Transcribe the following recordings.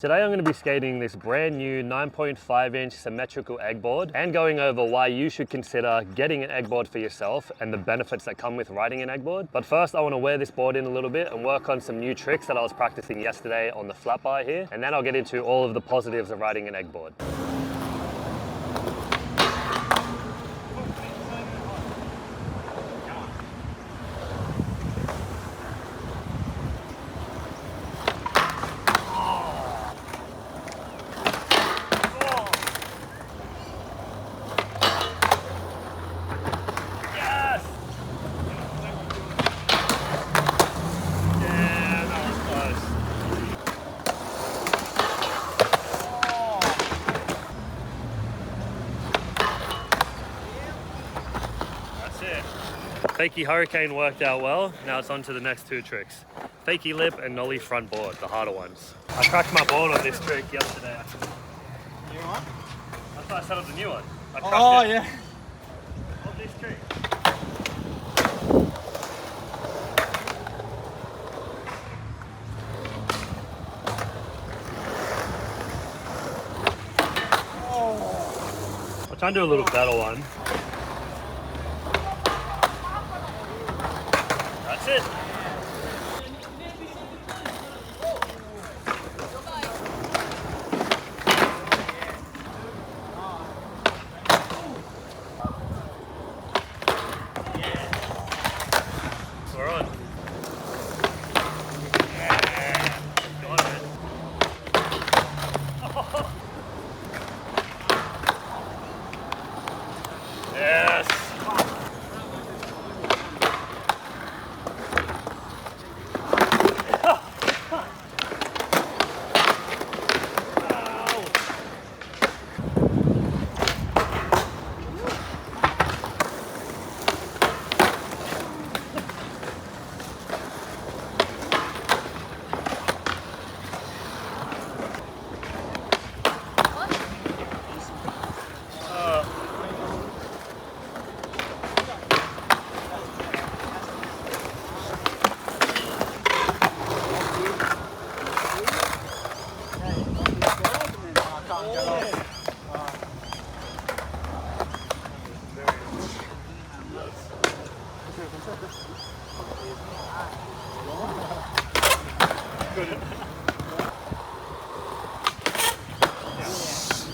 Today I'm going to be skating this brand new 9.5 inch symmetrical egg board and going over why you should consider getting an egg board for yourself and the benefits that come with riding an egg board. But first I want to wear this board in a little bit and work on some new tricks that I was practicing yesterday on the flat bar here, and then I'll get into all of the positives of riding an egg board. Fakie Hurricane worked out well. Now it's on to the next two tricks. Fakie lip and nollie front board, the harder ones. I cracked my board on this trick yesterday. New one? I thought I set up the new one. I cracked it. Yeah. On this trick. I'll try and do a little better one. That's it. We're on. Got it. Yes.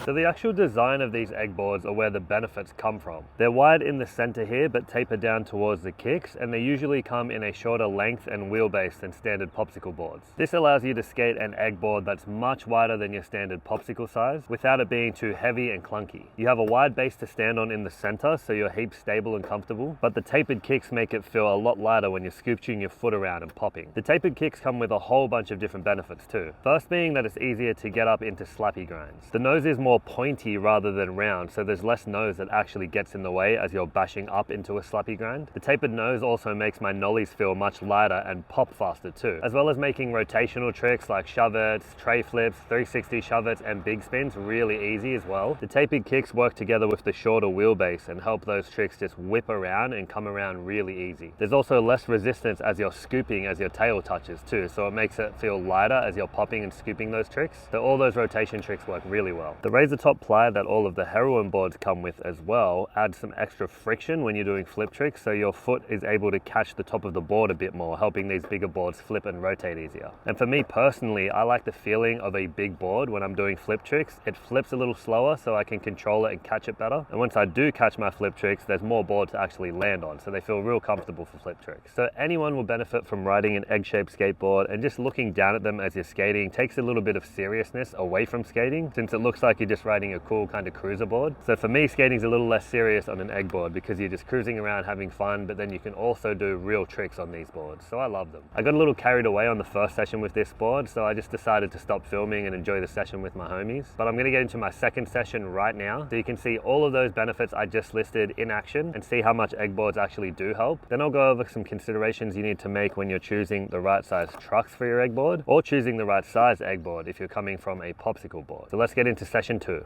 So the actual design of these egg boards are where the benefits come from. They're wide in the center here but taper down towards the kicks, and they usually come in a shorter length and wheelbase than standard popsicle boards. This allows you to skate an egg board that's much wider than your standard popsicle size without it being too heavy and clunky. You have a wide base to stand on in the center, so you're heaps stable and comfortable, but the tapered kicks make it feel a lot lighter when you're scooching your foot around and popping. The tapered kicks come with a whole bunch of different benefits too. First being that it's easier to get up into slappy grinds. The nose is more pointy rather than round, so there's less nose that actually gets in the way as you're bashing up into a slappy grind. The tapered nose also makes my nollies feel much lighter and pop faster too, as well as making rotational tricks like shove-its, tray flips, 360 shove-its and big spins really easy as well. The tapered kicks work together with the shorter wheelbase and help those tricks just whip around and come around really easy. There's also less resistance as you're scooping as your tail touches too, so it makes it feel lighter as you're popping and scooping those tricks. So all those rotation tricks work really well. The razor top ply that all of the heroin boards come with as well adds some extra friction when you're doing flip tricks, so your foot is able to catch the top of the board a bit more, helping these bigger boards flip and rotate easier. And for me personally, I like the feeling of a big board when I'm doing flip tricks. It flips a little slower so I can control it and catch it better, and once I do catch my flip tricks, there's more board to actually land on, so they feel real comfortable for flip tricks. So anyone will benefit from riding an egg-shaped skateboard, and just looking down at them as you're skating takes a little bit of seriousness away from skating, since it looks like you're just riding a cool kind of cruiser board. So for me, skating's a little less serious on an egg board because you're just cruising around having fun, but then you can also do real tricks on these boards, so I love them. I got a little carried away on the first session with this board, so I just decided to stop filming and enjoy the session with my homies. But I'm going to get into my second session right now, so you can see all of those benefits I just listed in action and see how much egg boards actually do help. Then I'll go over some considerations you need to make when you're choosing the right size trucks for your egg board, or choosing the right size egg board if you're coming from a popsicle board. So let's get into session 2.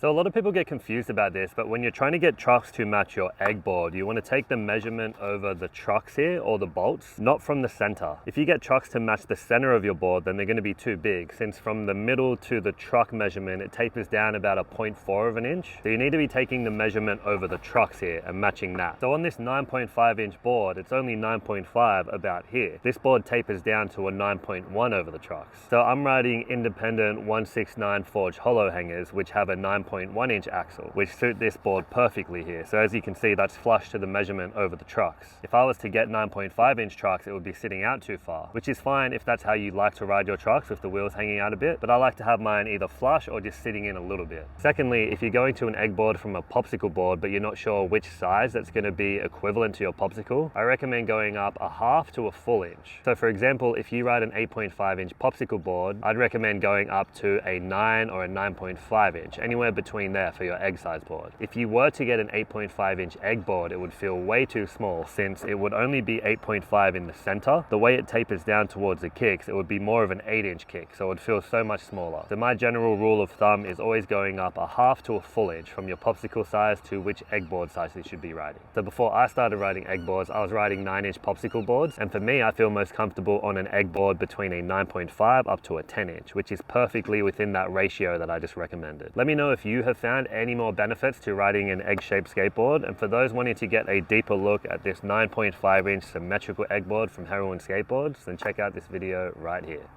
So a lot of people get confused about this, but when you're trying to get trucks to match your egg board, you want to take the measurement over the trucks here, or the bolts, not from the center. If you get trucks to match the center of your board, then they're going to be too big, since from the middle to the truck measurement, it tapers down about a 0.4 of an inch. So you need to be taking the measurement over the trucks here and matching that. So on this 9.5 inch board, it's only 9.5 about here. This board tapers down to a 9.1 over the trucks. So I'm riding independent 169 forged hollow hangers, which have a 9.1 inch axle, which suit this board perfectly here. So as you can see, that's flush to the measurement over the trucks. If I was to get 9.5 inch trucks, it would be sitting out too far, which is fine if that's how you like to ride your trucks, with the wheels hanging out a bit, but I like to have mine either flush or just sitting in a little bit. Secondly, if you're going to an egg board from a popsicle board, but you're not sure which size that's going to be equivalent to your popsicle, I recommend going up a half to a full inch. So for example, if you ride an 8.5 inch popsicle board, I'd recommend going up to a 9 or a 9.5 inch, anywhere between there for your egg size board. If you were to get an 8.5 inch egg board, it would feel way too small, since it would only be 8.5 in the center. The way it tapers down towards the kicks, it would be more of an 8-inch kick, so it would feel so much smaller. So my general rule of thumb is always going up a half to a full inch from your popsicle size to which egg board size you should be riding. So before I started riding egg boards, I was riding 9-inch popsicle boards, and for me, I feel most comfortable on an egg board between a 9.5 up to a 10-inch, which is perfectly within that ratio that I just recommended. Let me know if you have found any more benefits to riding an egg-shaped skateboard, and for those wanting to get a deeper look at this 9.5 inch symmetrical egg board from Waterloo Skateboards, then check out this video right here.